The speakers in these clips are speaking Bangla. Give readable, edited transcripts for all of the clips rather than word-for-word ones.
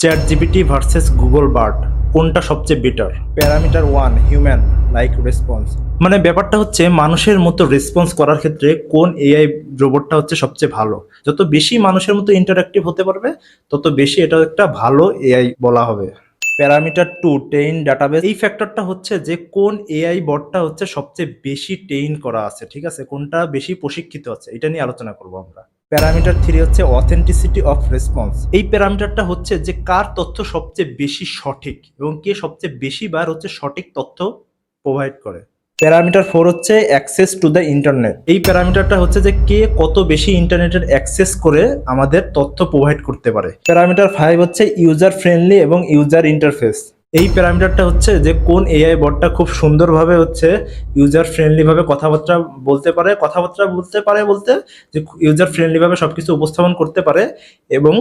Chat GPT versus Google bird কোনটা সবচেয়ে better? Parameter one, human like response. মানে ব্যাপারটা হচ্ছে মানুষের মতো রেসপন্স করার ক্ষেত্রে কোন এআই রোবটটা হচ্ছে সবচেয়ে ভালো। যত বেশি মানুষের মতো ইন্টারাক্টিভ হতে পারবে তত বেশি এটা একটা ভালো এআই বলা হবে। Parameter to, train database. এই ফ্যাক্টরটা হচ্ছে যে কোন এআই বটটা হচ্ছে সবচেয়ে বেশি ট্রেইন করা আছে, ঠিক আছে, কোনটা বেশি প্রশিক্ষিত আছে, এটা নিয়ে আলোচনা করব আমরা। প্যারামিটার থ্রি হচ্ছে অথেন্টিসিটি অফ রেসপন্স। এই প্যারামিটারটা হচ্ছে যে কার তথ্য সবচেয়ে বেশি সঠিক এবং কে সবচেয়ে বেশি বার হচ্ছে সঠিক তথ্য প্রোভাইড করে। প্যারামিটার ফোর হচ্ছে অ্যাক্সেস টু দ্য ইন্টারনেট। এই প্যারামিটারটা হচ্ছে যে কে কত বেশি ইন্টারনেটের অ্যাক্সেস করে আমাদের তথ্য প্রোভাইড করতে পারে। প্যারামিটার ফাইভ হচ্ছে ইউজার ফ্রেন্ডলি এবং ইউজার ইন্টারফেস। এই প্যারামিটারটা হচ্ছে যে কোন এআই বটটা খুব সুন্দরভাবে হচ্ছে ইউজার ফ্রেন্ডলি ভাবে কথাবার্তা বলতে পারে, বলতে যে ইউজার ফ্রেন্ডলি ভাবে সবকিছু উপস্থাপন করতে পারে এবং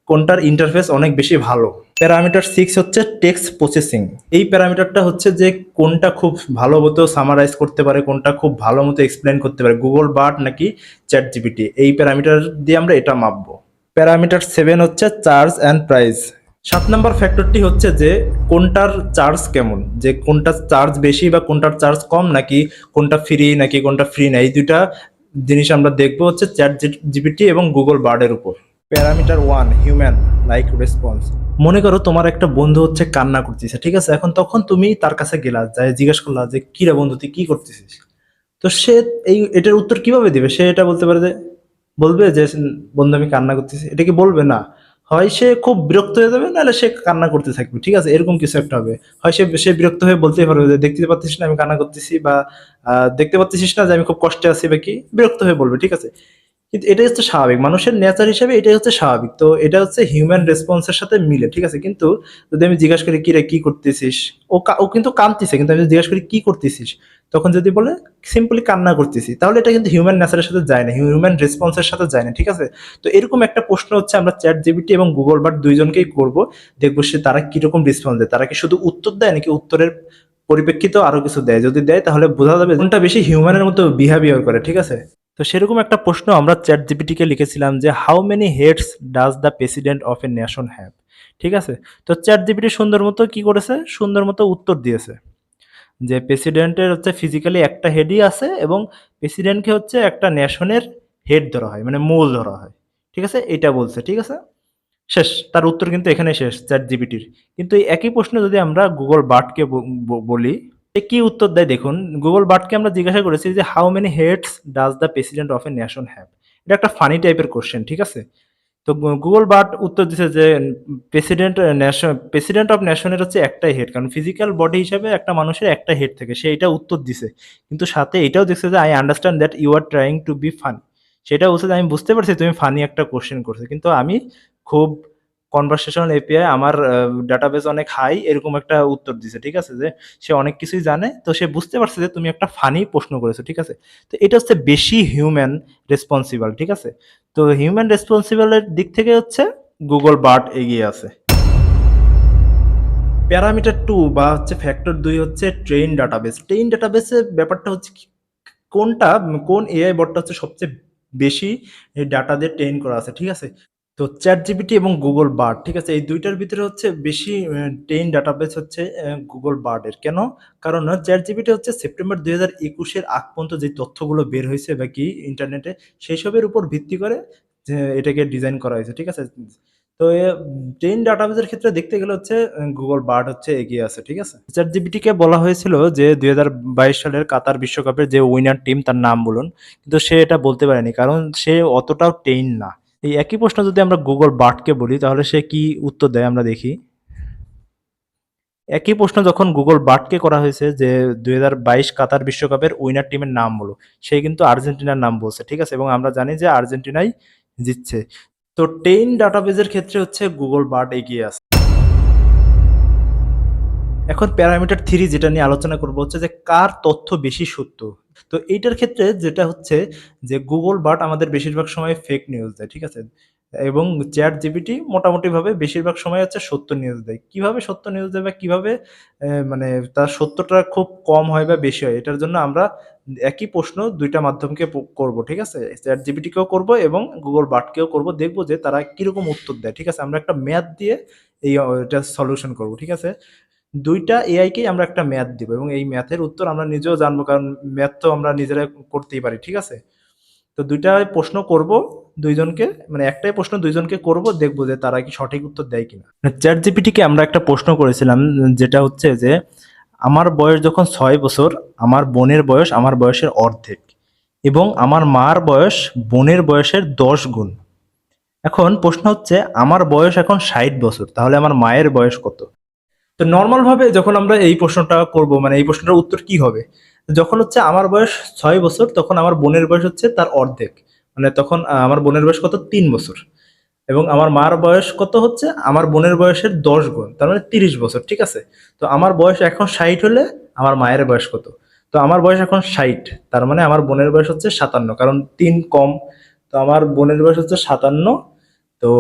কোনটার ইন্টারফেস অনেক বেশি ভালো। প্যারামিটার সিক্স হচ্ছে টেক্সট প্রসেসিং। এই প্যারামিটারটা হচ্ছে যে কোনটা খুব ভালো মতো সামারাইজ করতে পারে, কোনটা খুব ভালো মতো এক্সপ্লেন করতে পারে, গুগল বার্ড নাকি চ্যাট জিপিটি। এই প্যারামিটার দিয়ে আমরা এটা মাপবো। প্যারামিটার সেভেন হচ্ছে চার্জ অ্যান্ড প্রাইস। সাত নম্বর ফ্যাক্টরটি হচ্ছে যে কোনটার চার্জ কেমন, যে কোনটার চার্জ বেশি বা কোনটার চার্জ কম, নাকি কোনটা ফ্রি নাকি কোনটা ফ্রি না। এই দুইটা জিনিস আমরা দেখবো হচ্ছে চ্যাট জিপিটি এবং গুগল বার্ডের উপর। Parameter one, human like response. মনে করো তোমার একটা বন্ধু হচ্ছে কান্না করতেছে, ঠিক আছে, এখন তখন তুমি তার কাছে গেলা, যাই জিজ্ঞেস করলা যে কি রে বন্ধু তুই কি করতেছিস। তো সে এটার উত্তর কিভাবে দিবে? সে এটা বলতে পারে যে, বলবে যে বন্ধু আমি কান্না করতেছি, এটা কি বলবে? না, হয় সে খুব বিরক্ত হয়ে যাবে, নাহলে সে কান্না করতে থাকবে, ঠিক আছে, এরকম কিছু একটা হবে। হয় সে সে বিরক্ত হয়ে বলতেই পারবে যে দেখতে পাচ্ছিস না আমি কান্না করতেছি, বা দেখতে পাচ্ছিস না যে আমি খুব কষ্টে আছি, বা কি বিরক্ত হয়ে বলবে, ঠিক আছে। কিন্তু এটাই হচ্ছে স্বাভাবিক, মানুষের নেচার হিসেবে এটাই হচ্ছে স্বাভাবিক। তো এটা হচ্ছে হিউম্যান রেসপন্সের সাথে মিলে, ঠিক আছে। কিন্তু যদি আমি জিজ্ঞাসা করি কি রে কি করতেছিস, ও কিন্তু কাঁদতেছে, কিন্তু আমি যদি জিজ্ঞাসা করি কি করতেছিস, তখন যদি বলে সিম্পলি কান্না করতেছি, তাহলে এটা কিন্তু হিউম্যান নেচারের সাথে যায় না, হিউম্যান রেসপন্সের সাথে যায় না, ঠিক আছে। তো এরকম একটা প্রশ্ন হচ্ছে আমরা চ্যাট জিপিটি এবং গুগল বাট দুইজনকেই করব, দেখবো সে তারা কিরকম রেসপন্স দেয়, তারা কি শুধু উত্তর দেয় নাকি উত্তরের পরিপ্রেক্ষিতেও আরো কিছু দেয়। যদি দেয় তাহলে বোঝা যাবে কোনটা বেশি হিউম্যানের মতো বিহেভিয়ার করে, ঠিক আছে। তো সেরকম একটা প্রশ্ন আমরা চ্যাট জিপিটিকে লিখেছিলাম যে how many heads does the president of a nation have, ঠিক আছে। তো চ্যাট জিপিটি সুন্দর মতো কি করেছে, সুন্দর মতো উত্তর দিয়েছে যে প্রেসিডেন্টের হচ্ছে ফিজিক্যালি একটা হেডই আছে এবং প্রেসিডেন্টকে হচ্ছে একটা নেশনের হেড ধরা হয়, মানে মূল ধরা হয়, ঠিক আছে, এটা বলছে, ঠিক আছে। শেষ, তার উত্তর কিন্তু এখানে শেষ চ্যাট জিপিটির। কিন্তু এই একই প্রশ্ন যদি আমরা গুগল বার্ডকে বলি, এ কি উত্তর দেয় দেখুন। গুগল বার্ডকে আমরা জিজ্ঞাসা করেছি যে how many heads does the president of a nation have. এটা একটা ফানি টাইপের কোশ্চেন, ঠিক আছে। তো গুগল বার্ড উত্তর দিছে যে প্রেসিডেন্ট অফ নেশনের হচ্ছে একটাই হেড, কারণ ফিজিক্যাল বডি হিসেবে একটা মানুষের একটা হেড থাকে, সে এটা উত্তর দিছে। কিন্তু সাথে এটাও দেখছে যে I understand that you are trying to be funny. সেটা বলছে যে আমি বুঝতে পারছি তুমি ফানি একটা কোশ্চেন করছো, কিন্তু আমি খুব কনভারসেশনাল এপিআই, আমার ডাটাবেস অনেক হাই, এরকম একটা উত্তর দিছে, ঠিক আছে। যে সে অনেক কিছুই জানে, তো সে বুঝতে পারছে যে তুমি একটা ফানি প্রশ্ন করেছো, ঠিক আছে। তো এটা হচ্ছে বেশি হিউম্যান রেসপন্সিবল, ঠিক আছে। তো হিউম্যান রেসপন্সিবলের দিক থেকে হচ্ছে গুগল বার্ড এগিয়ে আছে। প্যারামিটার টু বা হচ্ছে ফ্যাক্টর দুই হচ্ছে ট্রেন ডাটাবেস। ট্রেন ডাটাবেসের ব্যাপারটা হচ্ছে কোনটা, কোন এআই বটটা হচ্ছে সবচেয়ে বেশি ডাটা দিয়ে ট্রেন করা আছে, ঠিক আছে। তো চ্যাট জিপিটি এবং গুগল বার্ড, ঠিক আছে, এই দুইটার ভিতরে হচ্ছে বেশি ট্রেন ডাটাবেস হচ্ছে গুগল বার্ডের। কেন? কারণ চ্যাট জিপিটি হচ্ছে সেপ্টেম্বর 2021-এর আগ পর্যন্ত যে তথ্যগুলো বের হয়েছে বা কি ইন্টারনেটে, সেই সবের উপর ভিত্তি করে যে এটাকে ডিজাইন করা হয়েছে, ঠিক আছে। তো ট্রেন ডাটাবেসের ক্ষেত্রে দেখতে গেলে হচ্ছে গুগল বার্ড হচ্ছে এগিয়ে আছে, ঠিক আছে। চ্যাট জিপিটিকে বলা হয়েছিল যে 2022 সালের কাতার বিশ্বকাপের যে উইনার টিম তার নাম বলুন, কিন্তু সে এটা বলতে পারেনি, কারণ সে অতটাও ট্রেন না। এই একই প্রশ্ন যদি আমরা গুগল বার্ডকে বলি তাহলে সে কি উত্তর দেয় আমরা দেখি। একই প্রশ্ন যখন গুগল বার্ডকে করা হয়েছে যে 2022 কাতার বিশ্বকাপের উইনার টিমের নাম বলো, সে কিন্তু আর্জেন্টিনার নাম বলছে, ঠিক আছে, এবং আমরা জানি যে আর্জেন্টিনাই জিতছে। তো টেন ডাটাবেজের ক্ষেত্রে হচ্ছে গুগল বার্ড এগিয়ে আছে। এখন প্যারামিটার থ্রি যেটা নিয়ে আলোচনা করবো হচ্ছে যে কার তথ্য বেশি সত্য। তো এইটার ক্ষেত্রে যেটা হচ্ছে যে গুগল বাট আমাদের বেশিরভাগ সময় ফেক নিউজ দেয়, ঠিক আছে, এবং চ্যাট জিপিটি মোটামুটি ভাবে বেশিরভাগ সময় হচ্ছে সত্য নিউজ দেয়। কিভাবে সত্য নিউজ দেয় বা কিভাবে মানে তার সত্যটা খুব কম হয় বা বেশি হয়, এটার জন্য আমরা একই প্রশ্ন দুইটা মাধ্যমকে করব, ঠিক আছে, চ্যাট জিপিটিকেও করব এবং গুগল বাটকেও করব, দেখবো যে তারা কিরকম উত্তর দেয়, ঠিক আছে। আমরা একটা ম্যাথ দিয়ে এটা সলিউশন করব, ঠিক আছে? দুইটা এআইকেই আমরা একটা ম্যাথ দিব এবং এই ম্যাথের উত্তর আমরা নিজেও জানবো, কারণ ম্যাথ তো আমরা নিজেরা করতেই পারি, ঠিক আছে? তো দুইটা প্রশ্ন করব দুইজনকে, মানে একটাই প্রশ্ন দুইজনকে করব, দেখবো যে তারা কি সঠিক উত্তর দেয় কিনা। চ্যাট জিপিটিকে আমরা একটা প্রশ্ন করেছিলাম, যেটা হচ্ছে যে আমার বয়স যখন 6 বছর, আমার বোনের বয়স আমার বয়সের অর্ধেক, এবং আমার মার বয়স বোনের বয়সের 10 গুণ। এখন প্রশ্ন হচ্ছে আমার বয়স এখন 60 বছর, তাহলে আমার মায়ের বয়স কত? তো নর্মাল ভাবে যখন আমরা এই প্রশ্নটা করব, মানে এই প্রশ্নটার উত্তর কি হবে? যখন হচ্ছে আমার বয়স 6 বছর, তখন আমার বোনের বয়স হচ্ছে তার অর্ধেক, মানে তখন আমার বোনের বয়স কত, 3 বছর। এবং আমার মার বয়স কত হচ্ছে আমার বোনের বয়সের 10 গুণ, তার মানে 30 বছর, ঠিক আছে? তো আমার বয়স এখন 60 হলে আমার মায়ের বয়স কত? তো আমার বয়স এখন 60, তার মানে আমার বোনের বয়স হচ্ছে 57, কারণ 3 কম। তো আমার বোনের বয়স হচ্ছে 57। তো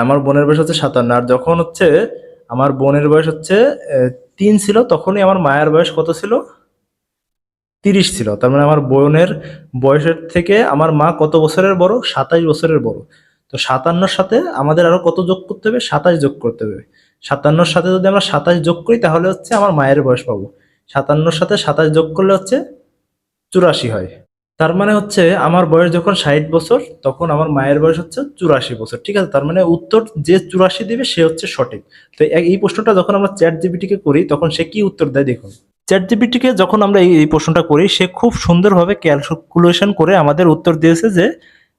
আমার বোনের বয়স হচ্ছে 57, আর যখন হচ্ছে আমার বোনের বয়স হচ্ছে 3 ছিল, তখনই আমার মায়ের বয়স কত ছিল, 30 ছিল। তার মানে আমার বোনের বয়সের থেকে আমার মা কত বছরের বড়, 27 বছরের বড়। তো 57-র সাথে আমাদের আরো কত যোগ করতে হবে, 27 যোগ করতে হবে। 57-র সাথে যদি আমরা 27 যোগ করি, তাহলে হচ্ছে আমার মায়ের বয়স পাবো। 57-র সাথে 27 যোগ করলে হচ্ছে 84 হয়। তার মানে হচ্ছে আমার বয়স যখন 60 বছর, তখন আমার মায়ের বয়স হচ্ছে 84 বছর, ঠিক আছে? তার মানে উত্তর যে 84 দিবে সে হচ্ছে সঠিক। তো এই প্রশ্নটা যখন আমরা চ্যাট জিপিটিকে করি, তখন সে কি উত্তর দেয় দেখুন। চ্যাট জিপিটিকে যখন আমরা এই প্রশ্নটা করি, সে খুব সুন্দরভাবে ক্যালকুলেশন করে আমাদের উত্তর দিয়েছে যে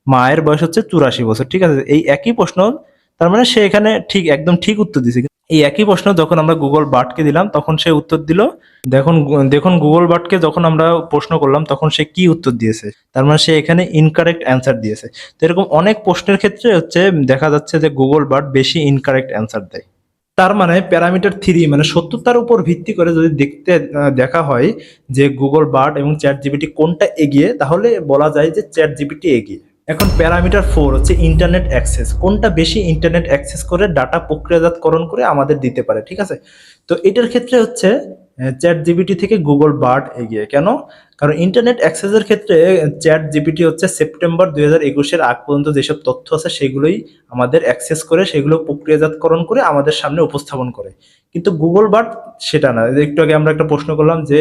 মায়ের বয়স হচ্ছে 84 বছর, ঠিক আছে? এই একই প্রশ্ন, তার মানে সে এখানে ঠিক একদম ঠিক উত্তর দিয়েছে। এই একই প্রশ্ন যখন আমরা গুগল বার্ডকে দিলাম, তখন সে উত্তর দিল, দেখুন দেখুন গুগল বার্ডকে যখন আমরা প্রশ্ন করলাম, তখন সে কি উত্তর দিয়েছে। তার মানে সে এখানে ইনকারেক্ট অ্যান্সার দিয়েছে। তো এরকম অনেক প্রশ্নের ক্ষেত্রে হচ্ছে দেখা যাচ্ছে যে গুগল বার্ড বেশি ইনকারেক্ট অ্যান্সার দেয়। তার মানে প্যারামিটার 3, মানে সত্যতার উপর ভিত্তি করে যদি দেখা হয় যে গুগল বার্ড এবং চ্যাট জিপিটি কোনটা এগিয়ে, তাহলে বলা যায় যে চ্যাট জিপিটি এগিয়ে। এখন প্যারামিটার 4 হচ্ছে ইন্টারনেট অ্যাক্সেস, কোনটা বেশি ইন্টারনেট অ্যাক্সেস করে ডাটা প্রক্রিয়াজাতকরণ করে আমাদের দিতে পারে, ঠিক আছে? তো এটার ক্ষেত্রে হচ্ছে চ্যাট জিপিটি থেকে গুগল বার্ড এগিয়ে। কেন? কারণ ইন্টারনেট অ্যাক্সেসের ক্ষেত্রে চ্যাট জিপিটি হচ্ছে সেপ্টেম্বর 2021-এর আগ পর্যন্ত যেসব তথ্য আছে সেগুলোই আমাদের অ্যাক্সেস করে, সেগুলো প্রক্রিয়াজাতকরণ করে আমাদের সামনে উপস্থাপন করে। কিন্তু গুগল বার্ড সেটা না। একটু আগে আমরা একটা প্রশ্ন করলাম যে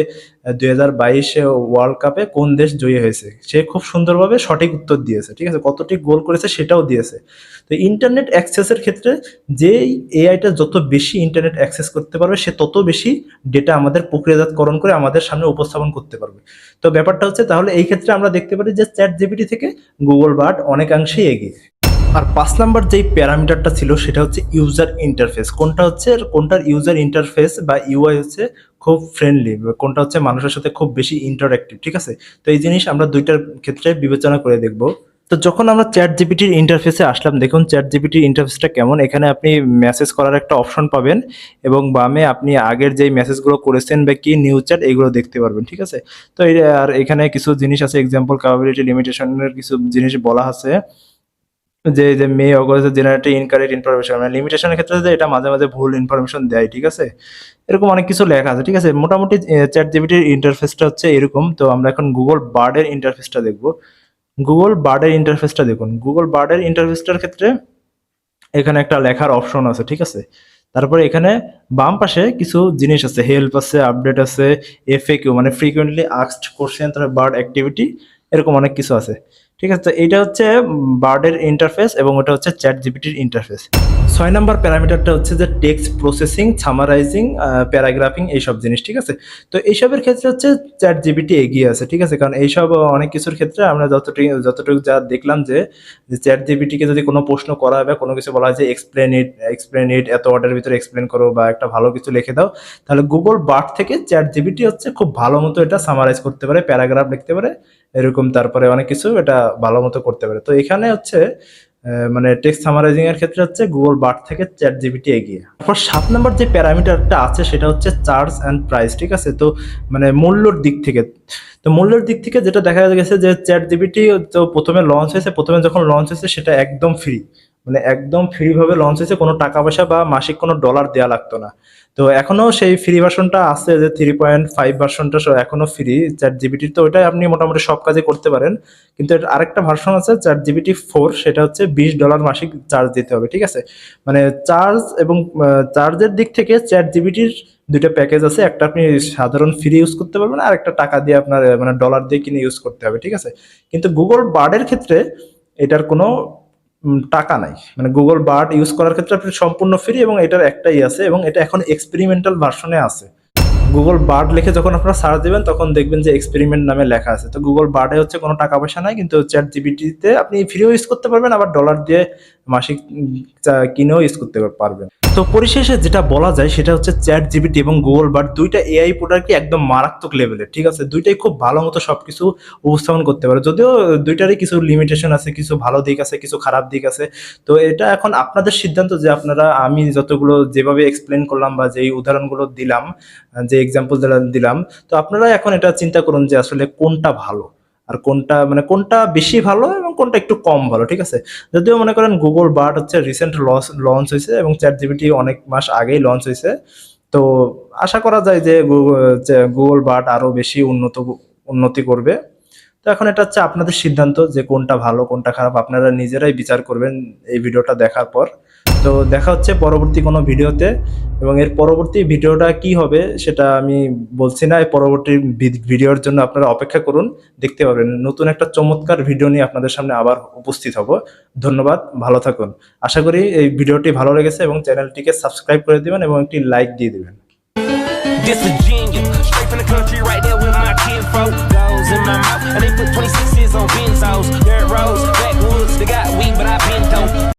2022 ওয়ার্ল্ড কাপে কোন দেশ জয়ী হয়েছে, সে খুব সুন্দরভাবে সঠিক উত্তর দিয়েছে, ঠিক আছে? কতটি গোল করেছে সেটাও দিয়েছে। তো ইন্টারনেট অ্যাক্সেসের ক্ষেত্রে যেই এআইটা যত বেশি ইন্টারনেট অ্যাক্সেস করতে পারবে, সে তত বেশি ডেটা আমাদের প্রক্রিয়াজাতকরণ করে আমাদের সামনে উপস্থাপন করতে পারবে। তো ব্যাপারটা হচ্ছে, তাহলে এই ক্ষেত্রে আমরা দেখতে পারি যে চ্যাট জিপিটি থেকে গুগল বার্ড অনেকাংশেই এগিয়ে। আর 5 নাম্বার যেই প্যারামিটারটা ছিল সেটা হচ্ছে ইউজার ইন্টারফেস। কোনটার ইউজার ইন্টারফেস বা ইউআই হচ্ছে খুব ফ্রেন্ডলি, কোনটা হচ্ছে মানুষের সাথে খুব বেশি ইন্টারঅ্যাক্টিভ, ঠিক আছে? তো এই জিনিস আমরা দুইটার ক্ষেত্রে বিবেচনা করে দেখব। তো যখন আমরা চ্যাট জিপিটির ইন্টারফেসে আসলাম, দেখুন চ্যাট জিপিটির ইন্টারফেসটা কেমন। এখানে আপনি মেসেজ করার একটা অপশন পাবেন, এবং বামে আপনি আগের যেই মেসেজগুলো করেছেন বা কি নিউ চ্যাট এগুলো দেখতে পারবেন, ঠিক আছে? তো আর এখানে কিছু জিনিস আছে, এক্সাম্পল ক্যাপাবিলিটি লিমিটেশনের কিছু জিনিস বলা আছে, যে মে অগস্ট জেনারেট ইনকারেক্ট ইনফরমেশন, মানে লিমিটেশনের ক্ষেত্রে যে এটা মাঝে মাঝে ভুল ইনফরমেশন দেয়, ঠিক আছে? এরকম অনেক কিছু লেখা আছে, ঠিক আছে? মোটামুটি চ্যাট জিপিটির ইন্টারফেসটা হচ্ছে এরকম। তো আমরা এখন গুগল বার্ডের ইন্টারফেসটা দেখব। গুগল বার্ডের ইন্টারফেসটা দেখুন। গুগল বার্ডের ইন্টারফেসটার ক্ষেত্রে এখানে একটা লেখার অপশন আছে, ঠিক আছে? তারপরে এখানে বাম পাশে কিছু জিনিস আছে, হেল্প আছে, আপডেট আছে, এফএকিউ মানে ফ্রিকোয়েন্টলি আস্কড কোশ্চেন, তারপরে বার্ড অ্যাক্টিভিটি, এরকম অনেক কিছু আছে, ঠিক আছে? তো এইটা হচ্ছে বার্ডের ইন্টারফেস এবং ওটা হচ্ছে চ্যাট জিপিটির ইন্টারফেস। 6 নাম্বার প্যারামিটারটা হচ্ছে যে টেক্সট প্রসেসিং, সামারাইজিং, প্যারাগ্রাফিং, এইসব জিনিস, ঠিক আছে? তো এইসবের ক্ষেত্রে হচ্ছে চ্যাট জিপিটি এগিয়ে আছে, ঠিক আছে? কারণ এইসব অনেক কিছুর ক্ষেত্রে আমরা যতটুকু যা দেখলাম যে চ্যাট জিপিটিকে যদি কোনো প্রশ্ন করা হয় বা কোনো কিছু বলা হয় যে এক্সপ্লেন ইট এত ওয়ার্ডের ভিতরে এক্সপ্লেন করো বা একটা ভালো কিছু লিখে দাও, তাহলে গুগল বার্ড থেকে চ্যাট জিপিটি হচ্ছে খুব ভালো মতো এটা সামারাইজ করতে পারে, প্যারাগ্রাফ লিখতে পারে এরকম, তারপরে অনেক কিছু এটা ভালো মতো করতে পারে। তো এখানে হচ্ছে মানে টেক্সট সামারাইজিং এর ক্ষেত্রে হচ্ছে গুগল বার্ড থেকে চ্যাট জিপিটি এগিয়ে। তারপর 7 নাম্বার যে প্যারামিটারটা আছে সেটা হচ্ছে চার্জ অ্যান্ড প্রাইস, ঠিক আছে? তো মানে মূল্যর দিক থেকে, তো মূল্যের দিক থেকে যেটা দেখা গেছে যে চ্যাট জিপিটি তো প্রথমে যখন লঞ্চ হয়েছে সেটা একদম ফ্রি, মানে একদম ফ্রিভাবে লঞ্চ হয়েছে, কোনো টাকা পয়সা বা মাসিক কোনো ডলার দেওয়া লাগতো না। তো এখনো সেই ফ্রি ভার্সনটা আছে, যে 3.5 ভার্সনটা এখনো ফ্রি চ্যাট জিপিটির, তো ওইটাই আপনি মোটামুটি সব কাজে করতে পারেন। কিন্তু এর আরেকটা ভার্সন আছে চ্যাট জিপিটি 4, সেটা হচ্ছে $20 মাসিক চার্জ দিতে হবে, ঠিক আছে। মানে চার্জ এবং চার্জের দিক থেকে চ্যাট জিপিটির দুইটা প্যাকেজ আছে, একটা আপনি সাধারণ ফ্রি ইউজ করতে পারবেন, আর একটা টাকা দিয়ে আপনার মানে ডলার দিয়ে কিনে ইউজ করতে হবে, ঠিক আছে। কিন্তু গুগল বার্ডের ক্ষেত্রে এটার কোনো টাকা নাই, মানে গুগল বার্ড ইউজ করার ক্ষেত্রে আপনি সম্পূর্ণ ফ্রি, এবং এটার একটাই আছে, এবং এটা এখন এক্সপেরিমেন্টাল ভার্সনে আছে। গুগল বার্ড লিখে যখন আপনারা সার্চ দিবেন তখন দেখবেন যে এক্সপেরিমেন্ট নামে লেখা আছে। তো গুগল বার্ডে হচ্ছে কোনো টাকা পয়সা নাই, কিন্তু চ্যাট জিপিটিতে আপনি ফ্রিও ইউজ করতে পারবেন, আবার ডলার দিয়ে মাসিক কিনেও ইউজ করতে পারবেন। তো পরিশেষে যেটা বলা যায় সেটা হচ্ছে চ্যাট জিপিটি এবং গুগল বার্ড দুইটা এআই প্রোডাক্টই একদম মারাত্মক লেভেলের, ঠিক আছে। দুইটাই খুব ভালো মতো সবকিছু উপস্থাপন করতে পারে, যদিও দুইটারই কিছু লিমিটেশন আছে, কিছু ভালো দিক আছে, কিছু খারাপ দিক আছে। তো এটা এখন আপনাদের সিদ্ধান্ত যে আপনারা, আমি যতগুলো যেভাবে এক্সপ্লেন করলাম বা যেই উদাহরণগুলো দিলাম, যে এক্সাম্পল দিলাম, তো আপনারা এখন এটা চিন্তা করুন যে আসলে কোনটা ভালো, আর কোনটা মানে কোনটা বেশি ভালো এবং কোনটা একটু কম ভালো, ঠিক আছে। যদিও মনে করেন গুগল বার্ড হচ্ছে রিসেন্ট লঞ্চ হয়েছে এবং চ্যাট জিপিটি অনেক মাস আগেই লঞ্চ হয়েছে। তো আশা করা যায় যে গুগল বার্ড আরো বেশি উন্নতি করবে। তো এখন এটা হচ্ছে আপনাদের সিদ্ধান্ত যে কোনটা ভালো কোনটা খারাপ, আপনারা নিজেরাই বিচার করবেন এই ভিডিওটা দেখার পর। তো দেখা হচ্ছে পরবর্তী কোনো ভিডিওতে, এবং এর পরবর্তী ভিডিওটা কি হবে সেটা আমি বলছি না। এই পরবর্তী ভিডিওর জন্য আপনারা অপেক্ষা করুন, দেখতে পাবেন নতুন একটা চমৎকার ভিডিও নিয়ে আপনাদের সামনে আবার উপস্থিত হব। ধন্যবাদ, ভালো থাকুন। আশা করি এই ভিডিওটি ভালো লেগেছে এবং চ্যানেলটিকে সাবস্ক্রাইব করে দিবেন এবং একটি লাইক দিয়ে দিবেন। This Virginia, straight from the country, right there with my kid folk. Goes in my mouth, and they put 26s on Benzos, dirt roads.